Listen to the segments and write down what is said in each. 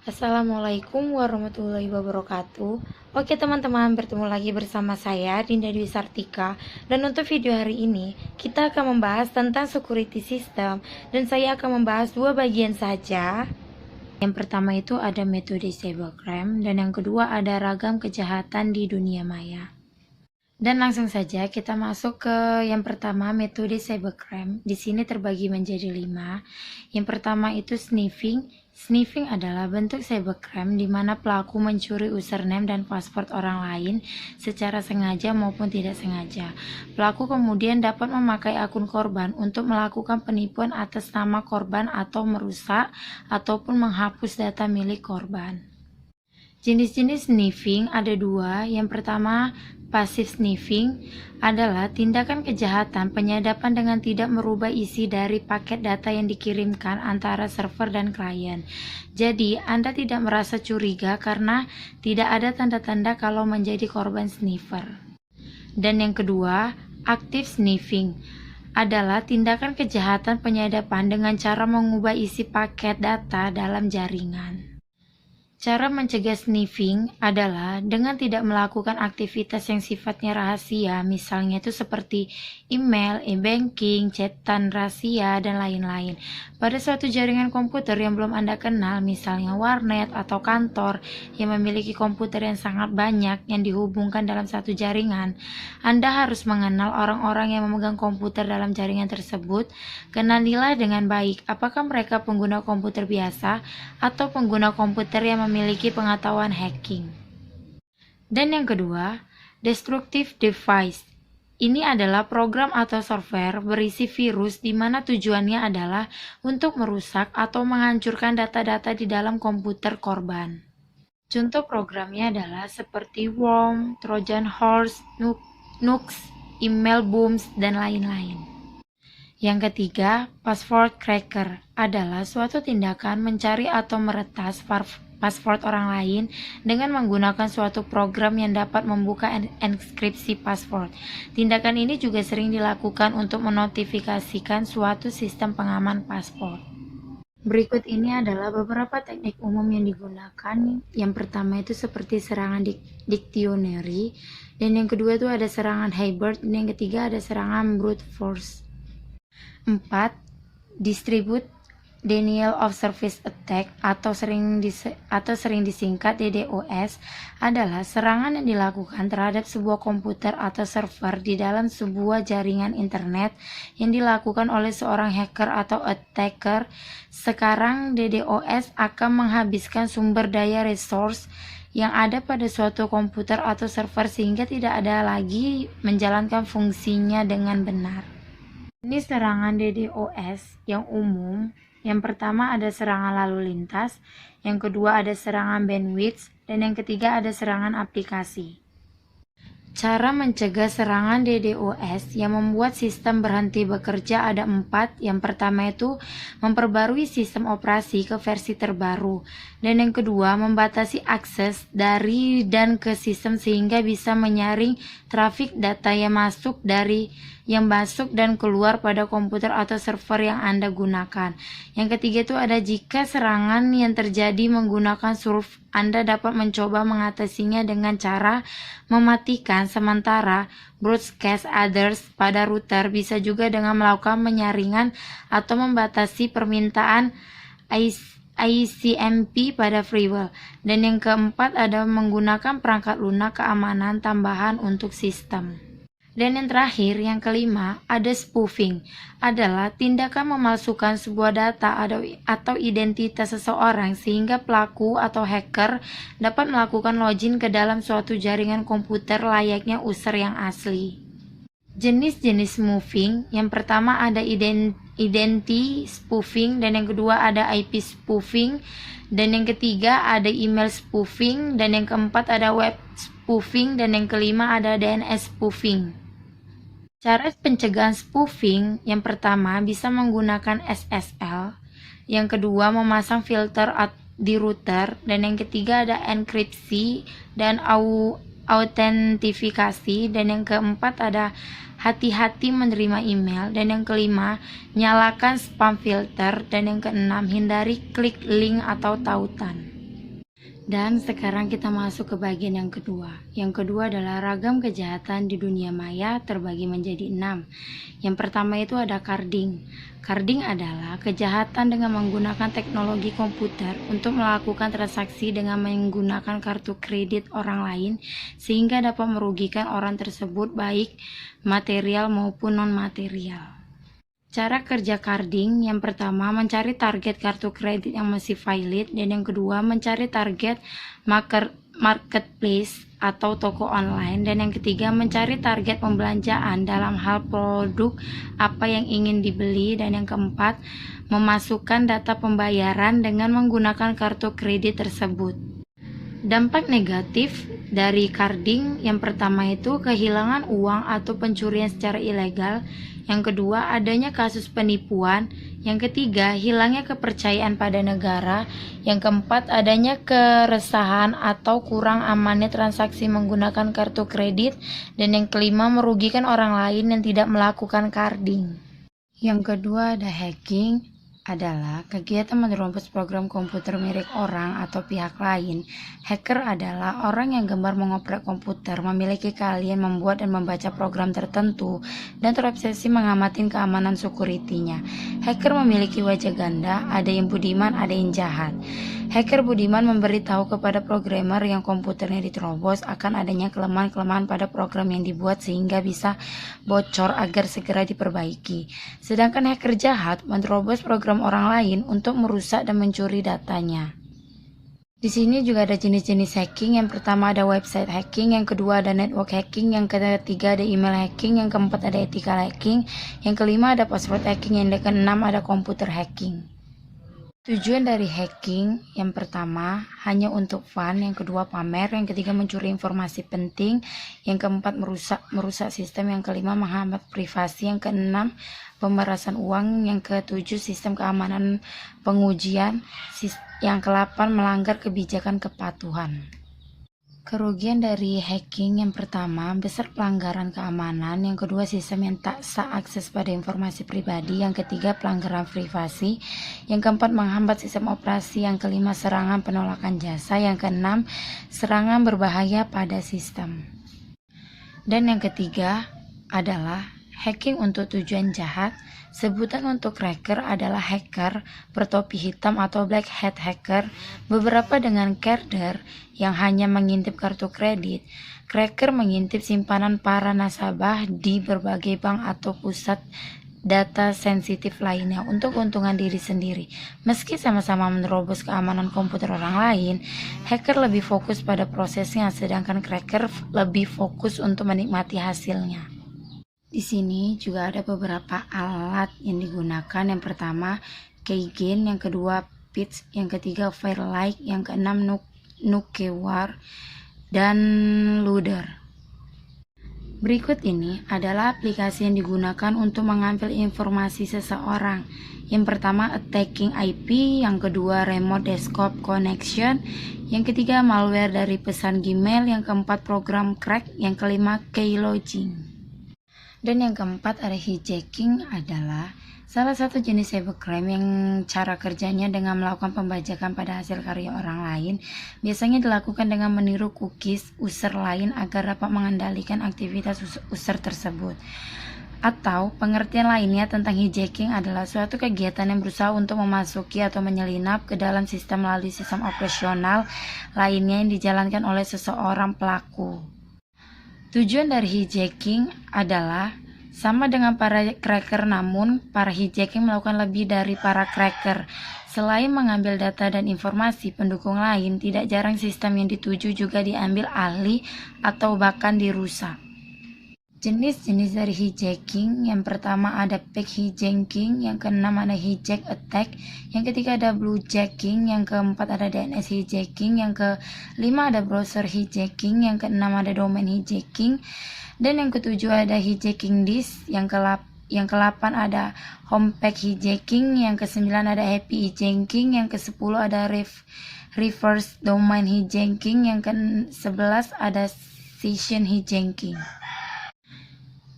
Assalamualaikum warahmatullahi wabarakatuh. Oke teman-teman, bertemu lagi bersama saya Dinda Dwi Sartika. Dan untuk video hari ini kita akan membahas tentang security system. Dan saya akan membahas dua bagian saja. Yang pertama itu ada metode cybercrime, dan yang kedua ada ragam kejahatan di dunia maya. Dan langsung saja kita masuk ke yang pertama, metode cybercrime. Di sini terbagi menjadi 5. Yang pertama itu sniffing. Sniffing adalah bentuk cybercrime di mana pelaku mencuri username dan password orang lain secara sengaja maupun tidak sengaja. Pelaku kemudian dapat memakai akun korban untuk melakukan penipuan atas nama korban atau merusak ataupun menghapus data milik korban. Jenis-jenis sniffing ada 2. Yang pertama, passive sniffing adalah tindakan kejahatan penyadapan dengan tidak merubah isi dari paket data yang dikirimkan antara server dan klien. Jadi, Anda tidak merasa curiga karena tidak ada tanda-tanda kalau menjadi korban sniffer. Dan yang kedua, active sniffing adalah tindakan kejahatan penyadapan dengan cara mengubah isi paket data dalam jaringan. Cara mencegah sniffing adalah dengan tidak melakukan aktivitas yang sifatnya rahasia, misalnya itu seperti email, e-banking, chatan rahasia, dan lain-lain. Pada suatu jaringan komputer yang belum Anda kenal, misalnya warnet atau kantor yang memiliki komputer yang sangat banyak yang dihubungkan dalam satu jaringan, Anda harus mengenal orang-orang yang memegang komputer dalam jaringan tersebut. Kenalilah dengan baik apakah mereka pengguna komputer biasa atau pengguna komputer yang memiliki pengetahuan hacking. Dan yang kedua, destructive device. Ini adalah program atau software berisi virus di mana tujuannya adalah untuk merusak atau menghancurkan data-data di dalam komputer korban. Contoh programnya adalah seperti worm, trojan horse, nux, email booms, dan lain-lain. Yang ketiga, password cracker adalah suatu tindakan mencari atau meretas password orang lain dengan menggunakan suatu program yang dapat membuka enkripsi password. Tindakan ini juga sering dilakukan untuk menotifikasikan suatu sistem pengaman password. Berikut ini adalah beberapa teknik umum yang digunakan. Yang pertama itu seperti serangan dictionary, dan yang kedua itu ada serangan hybrid, dan yang ketiga ada serangan brute force. 4. Distribute Denial of Service Attack atau sering disingkat DDoS adalah serangan yang dilakukan terhadap sebuah komputer atau server di dalam sebuah jaringan internet yang dilakukan oleh seorang hacker atau attacker. Sekarang DDoS akan menghabiskan sumber daya resource yang ada pada suatu komputer atau server sehingga tidak ada lagi menjalankan fungsinya dengan benar. Ini serangan DDoS yang umum. Yang pertama ada serangan lalu lintas, yang kedua ada serangan bandwidth, dan yang ketiga ada serangan aplikasi. Cara mencegah serangan DDoS yang membuat sistem berhenti bekerja ada 4. Yang pertama itu memperbarui sistem operasi ke versi terbaru, dan yang kedua membatasi akses dari dan ke sistem sehingga bisa menyaring trafik data yang masuk dan keluar pada komputer atau server yang Anda gunakan. Yang ketiga itu ada jika serangan yang terjadi menggunakan surf, Anda dapat mencoba mengatasinya dengan cara mematikan sementara broadcast others pada router, bisa juga dengan melakukan penyaringan atau membatasi permintaan ICMP pada firewall. Dan yang keempat ada menggunakan perangkat lunak keamanan tambahan untuk sistem. Dan yang terakhir, yang kelima, ada spoofing, adalah tindakan memalsukan sebuah data atau identitas seseorang sehingga pelaku atau hacker dapat melakukan login ke dalam suatu jaringan komputer layaknya user yang asli. Jenis-jenis spoofing, yang pertama ada identity spoofing, dan yang kedua ada IP spoofing, dan yang ketiga ada email spoofing, dan yang keempat ada web spoofing, dan yang kelima ada DNS spoofing. Cara pencegahan spoofing, yang pertama bisa menggunakan SSL, yang kedua memasang filter di router, dan yang ketiga ada enkripsi dan autentifikasi, dan yang keempat ada hati-hati menerima email, dan yang kelima nyalakan spam filter, dan yang keenam hindari klik link atau tautan. Dan sekarang kita masuk ke bagian yang kedua. Yang kedua adalah ragam kejahatan di dunia maya terbagi menjadi 6. Yang pertama itu ada carding. Carding adalah kejahatan dengan menggunakan teknologi komputer untuk melakukan transaksi dengan menggunakan kartu kredit orang lain sehingga dapat merugikan orang tersebut baik material maupun non-material. Cara kerja carding, yang pertama mencari target kartu kredit yang masih valid, dan yang kedua mencari target marketplace atau toko online, dan yang ketiga mencari target pembelanjaan dalam hal produk apa yang ingin dibeli, dan yang keempat memasukkan data pembayaran dengan menggunakan kartu kredit tersebut. Dampak negatif dari carding yang pertama itu kehilangan uang atau pencurian secara ilegal. Yang kedua, adanya kasus penipuan. Yang ketiga, hilangnya kepercayaan pada negara. Yang keempat, adanya keresahan atau kurang amannya transaksi menggunakan kartu kredit. Dan yang kelima, merugikan orang lain yang tidak melakukan carding. Yang kedua, ada hacking. Adalah kegiatan menerobos program komputer milik orang atau pihak lain. Hacker adalah orang yang gemar mengoprek komputer, memiliki keahlian membuat dan membaca program tertentu, dan terobsesi mengamati keamanan security-nya. Hacker memiliki wajah ganda, ada yang budiman, ada yang jahat. Hacker budiman memberitahu kepada programmer yang komputernya diterobos akan adanya kelemahan-kelemahan pada program yang dibuat sehingga bisa bocor agar segera diperbaiki. Sedangkan hacker jahat menerobos program orang lain untuk merusak dan mencuri datanya. Di sini juga ada jenis-jenis hacking. Yang pertama ada website hacking, yang kedua ada network hacking, yang ketiga ada email hacking, yang keempat ada ethical hacking, yang kelima ada password hacking, yang keenam ada komputer hacking. Tujuan dari hacking, yang pertama hanya untuk fun, yang kedua pamer, yang ketiga mencuri informasi penting, yang keempat merusak sistem, yang kelima menghambat privasi, yang keenam pemerasan uang, yang ketujuh sistem keamanan pengujian, yang ke-8 melanggar kebijakan kepatuhan. Kerugian dari hacking yang pertama, besar pelanggaran keamanan, yang kedua sistem yang tak sah akses pada informasi pribadi, yang ketiga pelanggaran privasi, yang keempat menghambat sistem operasi, yang kelima serangan penolakan jasa, yang keenam serangan berbahaya pada sistem. Dan yang ketiga adalah hacking untuk tujuan jahat. Sebutan untuk cracker adalah hacker bertopi hitam atau black hat hacker. Beberapa dengan carder yang hanya mengintip kartu kredit. Cracker mengintip simpanan para nasabah di berbagai bank atau pusat data sensitif lainnya untuk keuntungan diri sendiri. Meski sama-sama menerobos keamanan komputer orang lain, hacker lebih fokus pada prosesnya, sedangkan cracker lebih fokus untuk menikmati hasilnya. Di sini juga ada beberapa alat yang digunakan. Yang pertama keygen, yang kedua pitch, yang ketiga firelight, yang keenam nukewar, dan loader. Berikut ini adalah aplikasi yang digunakan untuk mengambil informasi seseorang. Yang pertama attacking IP, yang kedua remote desktop connection, yang ketiga malware dari pesan Gmail, yang keempat program crack, yang kelima keylogin. Dan yang keempat ada hijacking, adalah salah satu jenis cybercrime yang cara kerjanya dengan melakukan pembajakan pada hasil karya orang lain. Biasanya dilakukan dengan meniru cookies user lain agar dapat mengendalikan aktivitas user tersebut. Atau pengertian lainnya tentang hijacking adalah suatu kegiatan yang berusaha untuk memasuki atau menyelinap ke dalam sistem melalui sistem operasional lainnya yang dijalankan oleh seseorang pelaku. Tujuan dari hijacking adalah sama dengan para cracker, namun para hijacking melakukan lebih dari para cracker. Selain mengambil data dan informasi pendukung lain, tidak jarang sistem yang dituju juga diambil alih atau bahkan dirusak. Jenis-jenis dari hijacking, yang pertama ada pack hijacking, yang keenam ada hijack attack, yang ketiga ada bluejacking, yang keempat ada DNS hijacking, yang kelima ada browser hijacking, yang keenam ada domain hijacking, dan yang ketujuh ada hijacking disk, yang ke-8 ada homepage hijacking, yang ke-9 ada happy hijacking, yang ke-10 ada reverse domain hijacking, yang ke-11 ada session hijacking.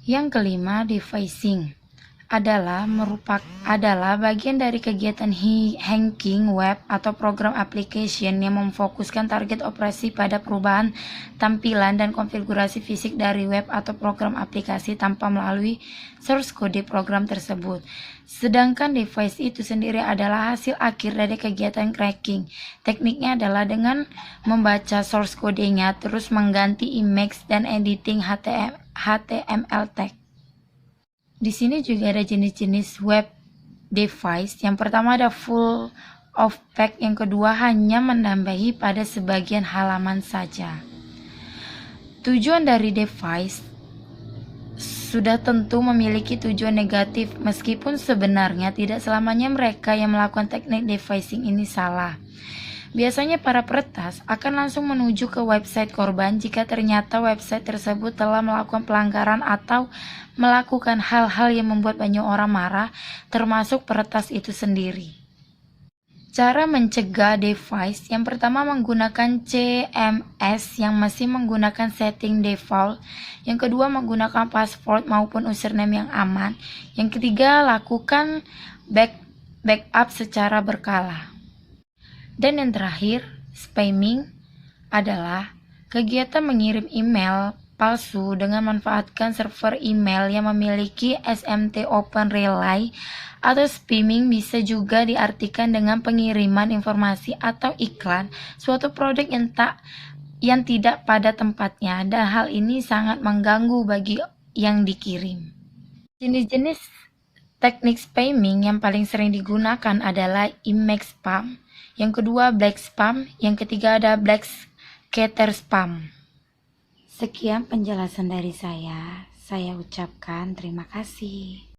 Yang kelima, defacing adalah bagian dari kegiatan hacking web atau program application yang memfokuskan target operasi pada perubahan tampilan dan konfigurasi fisik dari web atau program aplikasi tanpa melalui source kode program tersebut. Sedangkan device itu sendiri adalah hasil akhir dari kegiatan cracking. Tekniknya adalah dengan membaca source kodenya terus mengganti image dan editing HTML tag. Di sini juga ada jenis-jenis web device. Yang pertama ada full of text, yang kedua hanya menambahi pada sebagian halaman saja. Tujuan dari device sudah tentu memiliki tujuan negatif, meskipun sebenarnya tidak selamanya mereka yang melakukan teknik defacing ini salah. Biasanya para peretas akan langsung menuju ke website korban jika ternyata website tersebut telah melakukan pelanggaran atau melakukan hal-hal yang membuat banyak orang marah, termasuk peretas itu sendiri. Cara mencegah device, yang pertama menggunakan CMS yang masih menggunakan setting default, yang kedua menggunakan password maupun username yang aman, yang ketiga lakukan backup secara berkala. Dan yang terakhir, spamming adalah kegiatan mengirim email palsu dengan memanfaatkan server email yang memiliki SMT Open Relay, atau spamming bisa juga diartikan dengan pengiriman informasi atau iklan suatu produk yang tidak pada tempatnya, dan hal ini sangat mengganggu bagi yang dikirim. Jenis-jenis teknik spamming yang paling sering digunakan adalah image spam, yang kedua black spam, yang ketiga ada black scatter spam. Sekian penjelasan dari saya ucapkan terima kasih.